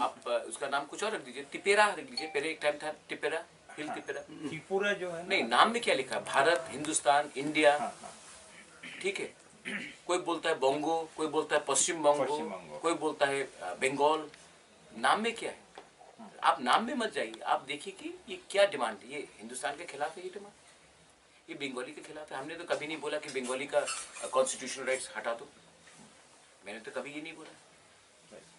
आप उसका नाम कुछ और रख दीजिए, तिपेरा रख दीजिए। पहले एक टाइम था टिपेरा, हिल टिपेरा। त्रिपुरा जो है नहीं, नाम में क्या लिखा है? भारत, हिंदुस्तान, इंडिया, ठीक है। कोई बोलता है बोंगो, कोई बोलता है पश्चिम बोंगो, कोई बोलता है बंगाल। नाम में क्या है? आप नाम में मत जाइए, आप देखिए कि ये क्या डिमांड है। ये हिंदुस्तान के खिलाफ है ये डिमांड, ये बंगाली के खिलाफ है। हमने तो कभी नहीं बोला कि बंगाली का कॉन्स्टिट्यूशनल राइट्स हटा दो, मैंने तो कभी ये नहीं बोला।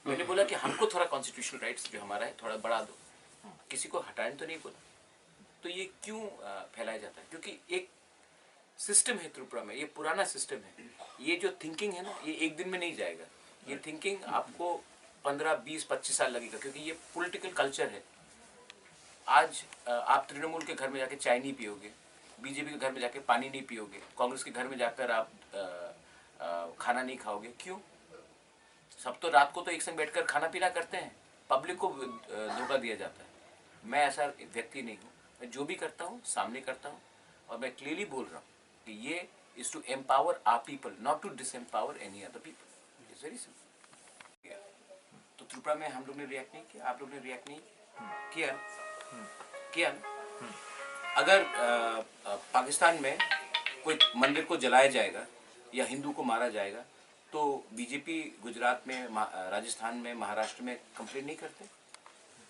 मैंने बोला कि हमको थोड़ा कॉन्स्टिट्यूशनल राइट्स जो हमारा है थोड़ा बढ़ा दो, किसी को हटाने तो नहीं बोला। तो ये क्यों फैलाया जाता है? क्योंकि एक सिस्टम है त्रिपुरा में, ये पुराना सिस्टम है। ये जो थिंकिंग है ना, ये एक दिन में नहीं जाएगा। ये थिंकिंग आपको 15, 20, 25 साल लगेगा, क्योंकि ये पॉलिटिकल कल्चर है। आज आप तृणमूल के घर में जाके चाय नहीं पियोगे, बीजेपी के घर में जाके पानी नहीं पियोगे, कांग्रेस के घर में जाकर आप खाना नहीं खाओगे। क्यों? सब तो रात को तो एक संग बैठकर खाना पीना करते हैं, पब्लिक को धोखा दिया जाता है। मैं ऐसा व्यक्ति नहीं हूँ, मैं जो भी करता हूँ सामने करता हूँ, और मैं क्लियरली बोल रहा हूँ कि ये is to empower our people, not to disempower any other people. It's very simple. तो त्रिपुरा में हम लोग ने रिएक्ट नहीं किया, आप लोग ने रिएक्ट नहीं किया किया अगर पाकिस्तान में कोई मंदिर को जलाया जाएगा या हिंदू को मारा जाएगा, तो बीजेपी गुजरात में, राजस्थान में, महाराष्ट्र में कंप्लेन नहीं करते?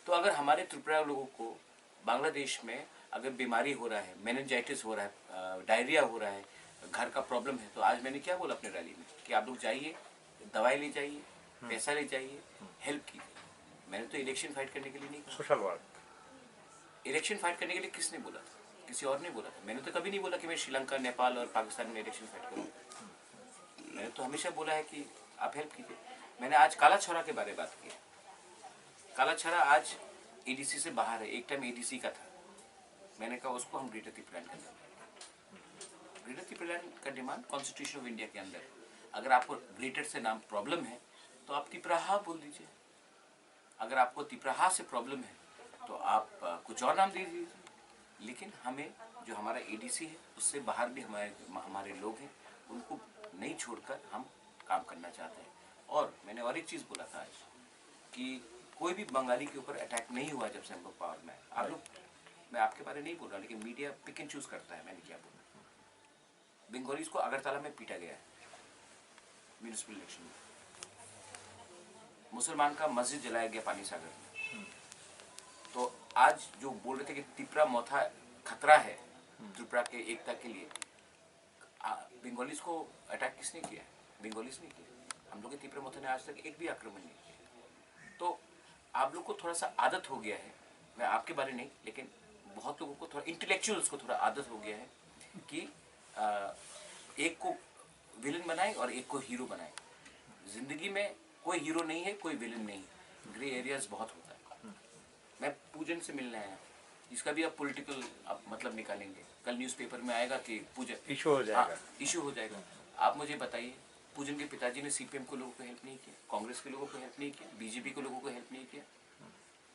तो अगर हमारे त्रिपुरा लोगों को बांग्लादेश में अगर बीमारी हो रहा है, मेनिंजाइटिस हो रहा है, डायरिया हो रहा है, घर का प्रॉब्लम है, तो आज मैंने क्या बोला अपने रैली में कि आप लोग जाइए, दवाई ले जाइए, पैसा ले जाइए, हेल्प कीजिए। मैंने तो इलेक्शन फाइट करने के लिए नहीं कहा। सोशल वर्क, इलेक्शन फाइट करने के लिए किसने बोला था? किसी और ने बोला था। मैंने तो कभी नहीं बोला कि मैं श्रीलंका, नेपाल और पाकिस्तान में इलेक्शन फाइट करूँ। मैंने तो हमेशा बोला है कि आप हेल्प कीजिए। मैंने आज काला छोरा के बारे में बात की। काला छोरा आज एडीसी से बाहर है, एक टाइम एडीसी का था। मैंने कहा उसको हम ग्रेटर त्रिपुरा प्लान करना। ग्रेटर त्रिपुरा प्लान का डिमांड कॉन्स्टिट्यूशन ऑफ इंडिया के अंदर है। अगर आपको ग्रेटर से नाम प्रॉब्लम है तो आप तिपराहा बोल दीजिए। अगर आपको तिपराहा से प्रॉब्लम है तो आप कुछ और नाम दे दीजिए। लेकिन हमें जो हमारा एडीसी है उससे बाहर भी हमारे लोग हैं, उनको नहीं छोड़कर हम काम करना चाहते हैं। और मैंने और एक चीज़ बोला था आज कि कोई भी बंगाली के ऊपर अटैक नहीं हुआ जब से हम लोग पावर में आए। आप लोग, मैं आपके बारे नहीं बोल रहा, लेकिन मीडिया पिक एंड चूज करता है मैंने क्या बोला। बंगालीज को अगरतला में पीटा गया है म्यूनिसिपल इलेक्शन में। मुसलमान का मस्जिद जलाया गया पानी सागर में। तो आज जो बोल रहे थे कि त्रिपुरा मौथा खतरा है त्रिपुरा के एकता के लिए, बंगालीज को अटैक किसने किया? बंगालीज ने किया। हम लोग के त्रिपुरा मौथा ने आज तक एक भी आक्रमण नहीं किया। तो आप लोग को थोड़ा सा आदत हो गया है, मैं आपके बारे नहीं, लेकिन बहुत लोगों को थोड़ा इंटेलेक्चुअल्स को थोड़ा आदत हो गया है कि एक को विलन बनाए और एक को हीरो बनाए। जिंदगी में कोई हीरो नहीं है, कोई विलन नहीं है, ग्रे एरियाज बहुत होता है। मैं पूजन से मिलने आया, इसका भी आप पॉलिटिकल आप मतलब निकालेंगे। कल न्यूज़पेपर में आएगा कि पूजन इशू हो जाएगा, इशू हो जाएगा। आप मुझे बताइए, पूजन के पिताजी ने सीपीएम को लोगों को हेल्प नहीं किया, कांग्रेस के लोगों को हेल्प नहीं किया, बीजेपी के लोगों को हेल्प नहीं किया।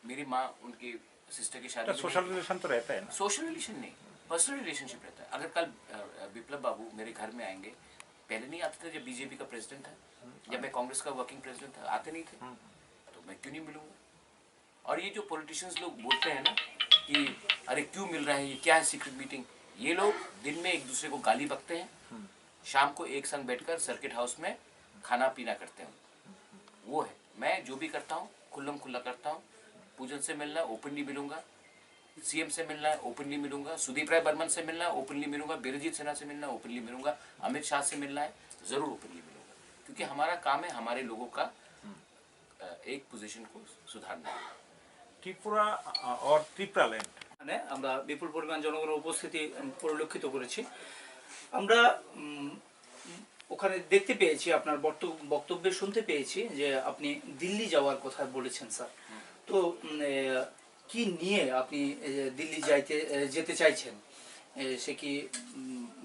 मेरी माँ उनकी सिस्टर की शादी, सोशल रिलेशन तो रहता है ना। सोशल रिलेशन नहीं, पर्सनल रिलेशनशिप रहता है। अगर कल विप्लव बाबू मेरे घर में आएंगे, पहले नहीं आते थे जब बीजेपी का प्रेसिडेंट था, जब मैं कांग्रेस का वर्किंग प्रेसिडेंट था, आते नहीं थे, तो मैं क्यों नहीं मिलूंगा? और ये जो पॉलिटिशियंस लोग बोलते हैं ना कि अरे क्यों मिल रहा है, ये क्या है सीक्रेट मीटिंग, ये लोग दिन में एक दूसरे को गाली बकते हैं, शाम को एक संग बैठकर सर्किट हाउस में खाना पीना करते हैं। वो है। मैं जो भी करता हूँ खुल्लम खुल्ला करता हूँ। पूजन से मिलना ओपनली मिलूंगा, सीएम से मिलना है ओपनली मिलूंगा, सुदीप राय बर्मन से मिलना है ओपनली मिलूंगा, बीरजीत सिन्हा से मिलना है ओपनली मिलूंगा, अमित शाह से मिलना है जरूर ओपनली मिलूंगा, क्योंकि हमारा काम है हमारे लोगों का एक पोजीशन को सुधारना। त्रिपुरा और त्रिपुरालैंड মানে আমরা বিপুল পরিমাণ জনগণের উপস্থিতি পরিলক্ষিত করেছি। আমরা ওখানে দেখতে পেয়েছি, আপনার বক্তব্যে শুনতে পেয়েছি যে আপনি দিল্লি যাওয়ার কথা বলেছেন স্যার। তো কি নিয়ে আপনি দিল্লি যেতে চাইছেন? সে কি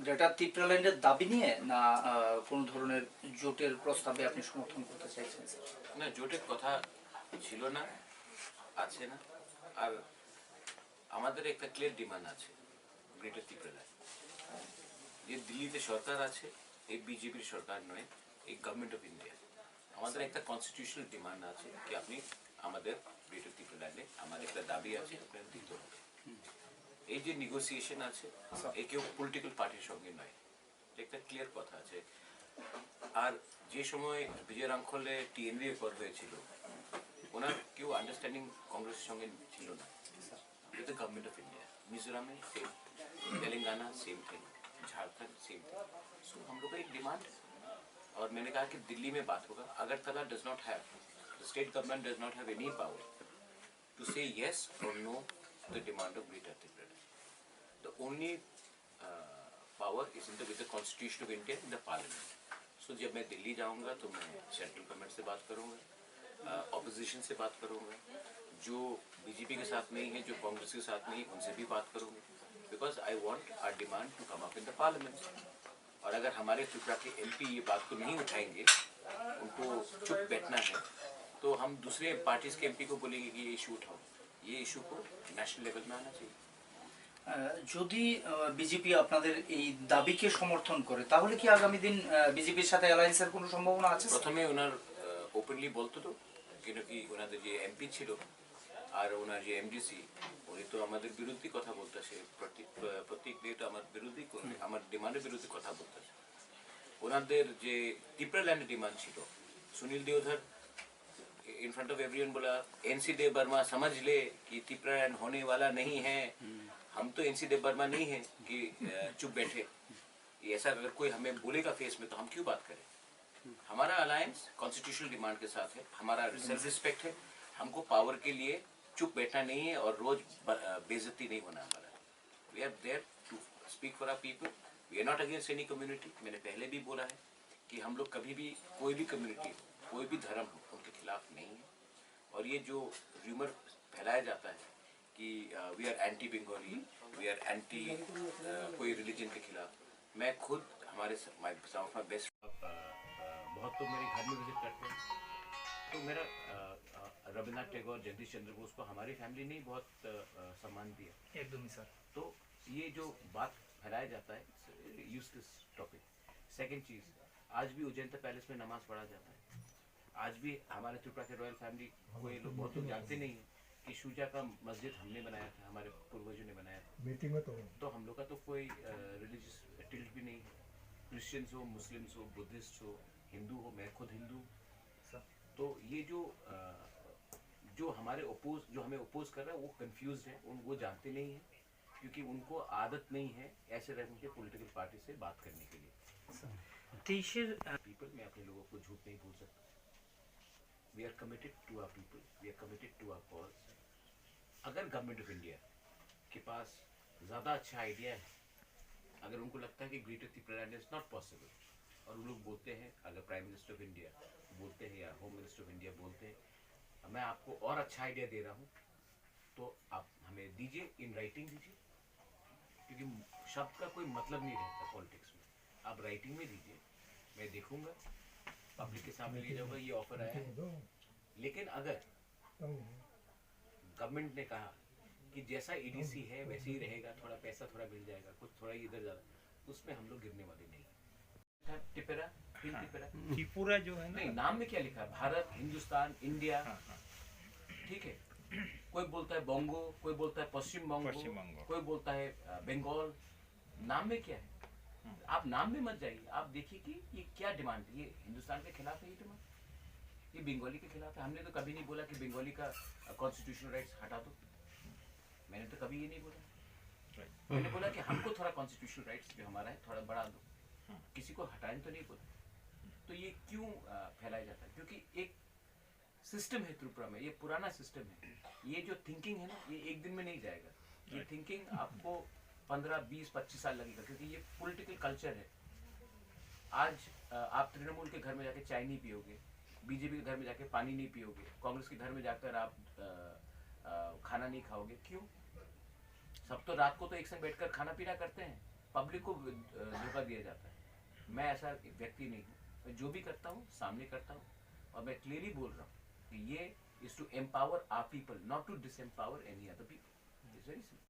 গ্রেটার ত্রিপুরাল্যান্ডের দাবি নিয়ে, না কোনো ধরনের জোটের প্রস্তাবে আপনি সমর্থন করতে চাইছেন স্যার? না, জোটের কথা ছিল না, আছে না। আর আমাদের একটা ক্লিয়ার ডিমান্ড আছে গ্রেটার ত্রিপুরাল্যান্ড। যে দিল্লিতে সরকার আছে, এই বিজেপির সরকার নয়, এই গভর্নমেন্ট অফ ইন্ডিয়া। আমাদের একটা কনস্টিটিউশনাল ডিমান্ড আছে কি আপনি আমাদের গ্রেটার ত্রিপুরাল্যান্ডে আমার একটা দাবি আছে, আপনারা দিতে হবে। এই যে নেগোসিয়েশন আছে, এ কেউ পলিটিক্যাল পার্টির সঙ্গে নয়, একটা ক্লিয়ার কথা আছে। আর যে সময় বিজয় রামখলে টিএনভি পর হয়েছিল, ওনার কেউ আন্ডারস্ট্যান্ডিং কংগ্রেসের সঙ্গে ছিল না। With the government of India, Mizoram में same, Telangana same thing, Jharkhand same thing. So हम लोग का एक डिमांड है, और मैंने कहा कि दिल्ली में बात होगा। Agartala does not have, the state government does not have any power to say yes और no to the demand of greater Tripura. The only power is in the with the constitution of India in the parliament. So जब मैं दिल्ली जाऊंगा तो मैं central government से बात करूंगा, opposition से बात करूंगा, जो बीजेपी के साथ नहीं है, जो कांग्रेस के साथ नहीं है, उनसे भी बात करूंगा, because I want our demand to come up in the parliament. और अगर हमारे त्रिपुरा के एमपी ये बात को नहीं उठाएंगे, उनको चुप बैठना है, तो हम दूसरे पार्टीज के एमपी को बोलेंगे कि ये इशू उठाओ। ये इशू को नेशनल लेवल में आना चाहिए। যদি বিজেপি আপনাদের এই দাবিকে সমর্থন করে, তাহলে কি আগামী দিন বিজেপির সাথে অ্যালায়েন্সের কোনো সম্ভাবনা আছে? প্রথমে ওনার ওপেনলি বলতো তো, কিন্তু কি ওনাদের যে এমপি ছিল আর ওনার যে এমডিসি, উনি তো আমাদের বিরুদ্ধে কথা বলতেছে, প্রত্যেক দিয়ে তো আমার বিরুদ্ধে, আমার ডিমান্ডের বিরুদ্ধে কথা বলতেছে। ওনাদের যে ত্রিপুরাল্যান্ডের ডিমান্ড ছিল, Sunil Deodhar in front of everyone बोला, एनसी देव वर्मा समझ ले कि त्रिपुरालैंड होने वाला नहीं है। हम तो एनसी देव वर्मा नहीं है कि चुप बैठे। ऐसा अगर कोई हमें बोलेगा फेस में, तो हम क्यों बात करें? हमारा अलायंस कॉन्स्टिट्यूशनल डिमांड के साथ है, हमारा सेल्फ रिस्पेक्ट है। हमको पावर के लिए चुप बैठना नहीं है और रोज बेइज्जती नहीं होना हमारा। We are there to speak for our people, we are not against any community. मैंने पहले भी बोला है कि हम लोग कभी भी कोई भी कम्युनिटी, कोई भी धर्म हो, उनके खिलाफ नहीं है। और ये जो र्यूमर फैलाया जाता है कि we are anti Bengali, we are anti कोई रिलीजन के खिलाफ, मैं खुद हमारे माय बेस्ट बहुत तो मेरे घर में विजिट करते हैं, तो मेरा रविन्द्रनाथ टैगोर, जगदीश चंद्र बोस को हमारी फैमिली ने बहुत सम्मान दिया। एकदम ही सर। तो ये जो बात फैलाया जाता है, यूजलेस टॉपिक। सेकंड चीज़, आज भी उज्जैन पैलेस में नमाज पढ़ा जाता है। आज भी हमारे त्रिपुरा के रॉयल फैमिली को ये लोग बहुत लोग जानते नहीं है कि शुजा का मस्जिद हमने बनाया था, हमारे पूर्वजों ने बनाया था। तो हम लोग का तो कोई रिलीजियस टिल्ट भी नहीं है। क्रिश्चियंस हो, मुस्लिम्स हो, बुद्धिस्ट हो, हिंदू हो, मैं खुद हिंदू। तो ये जो हमारे जो हमें अपोज कर रहा है, वो कंफ्यूज है, वो जानते नहीं है, क्योंकि उनको आदत नहीं है ऐसे रहने के पॉलिटिकल पार्टी से बात करने के लिए। पीपल, मैं अपने लोगों को झूठ नहीं बोल सकता। We are committed to our people, we are committed to our cause. अगर गवर्नमेंट ऑफ इंडिया के पास ज़्यादा अच्छा आइडिया है, अगर उनको लगता है कि greater Tripuraland is not possible, और वो लोग बोलते हैं, अगर प्राइम मिनिस्टर ऑफ इंडिया बोलते हैं या होम मिनिस्टर ऑफ इंडिया बोलते हैं, मैं आपको और अच्छा आइडिया दे रहा हूँ, तो आप हमें दीजिए, इन राइटिंग दीजिए, क्योंकि शब्द का कोई मतलब नहीं रहता पॉलिटिक्स में। आप राइटिंग में दीजिए, मैं देखूंगा, पब्लिक के सामने ले जाऊंगा, ये ऑफर आया है। लेकिन अगर गवर्नमेंट ने कहा कि जैसा ईडीसी है वैसे ही रहेगा, थोड़ा पैसा थोड़ा मिल जाएगा, कुछ थोड़ा इधर ज़्यादा, उसमें हम लोग गिरने वाले नहीं। त्रिपुरा, त्रिपुरा जो है ना, नहीं, नाम में क्या लिखा है? भारत, हिंदुस्तान, इंडिया, ठीक है। कोई बोलता है बोंगो, कोई बोलता है पश्चिम बंगो, कोई बोलता है बंगाल। नाम में क्या है? आप नाम में मत जाइए, आप देखिए कि ये क्या डिमांड है। ये हिंदुस्तान के खिलाफ है, ये डिमांड, ये बंगाली के खिलाफ है। हमने तो कभी नहीं बोला कि बंगाली का कॉन्स्टिट्यूशनल राइट्स हटा दो, मैंने तो कभी ये नहीं बोला। मैंने बोला कि हमको थोड़ा कॉन्स्टिट्यूशनल राइट्स जो हमारा है थोड़ा बढ़ा दो, किसी को हटाने तो नहीं बोला। तो ये क्यों फैलाया जाता है? क्योंकि एक सिस्टम है त्रिपुरा में, ये पुराना सिस्टम है। ये जो थिंकिंग है ना, ये एक दिन में नहीं जाएगा। ये थिंकिंग आपको 15, 20, 25 साल लगेगा, क्योंकि ये पॉलिटिकल कल्चर है। आज आप तृणमूल के घर में जाके चाय नहीं पियोगे, बीजेपी के घर में जाके पानी नहीं पियोगे, कांग्रेस के घर में जाकर आप खाना नहीं खाओगे। क्यों? सब तो रात को तो एक संग बैठकर खाना पीना करते हैं, पब्लिक को धोखा दिया जाता है। मैं ऐसा व्यक्ति नहीं हूँ, मैं जो भी करता हूँ सामने करता हूँ, और मैं क्लियरली बोल रहा हूँ कि ये is to empower our people, not to disempower any other people. It's very simple.